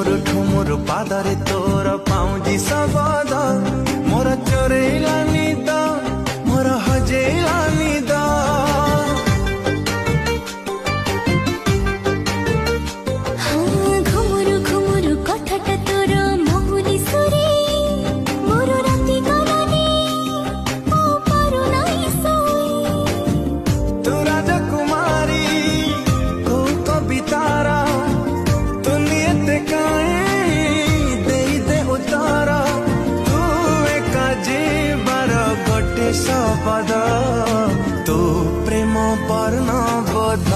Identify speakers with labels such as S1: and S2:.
S1: ଠୁମୁର ପାଦରେ ତୋର ପାଉଁଜି ଶବଦ ମୋର ଚୋରେଇଲା ନିଦ ମୋର ହଜେଇଲା ନିଦ
S2: ଘୁମୁରୁ ଘୁମୁରୁ କଥାଟା ତୋର ମହୁରୀ ସୁରେ ମୋର ରାତି ଗଲାନି ଆଉ ପାରୁନାହିଁ ଶୋଇ
S1: ତୁ ରାଜକୁମାରୀ କୋଉ କବିତାର ତୁ ନିଏତେ କାହିଁ ଦେଇଦେ ଉତ୍ତର ତୁ ଏକା ଯିବାର ଗୋଟେ ଶବଦ ତୁ ପ୍ରେମ ବର୍ଣ୍ଣବୋଧ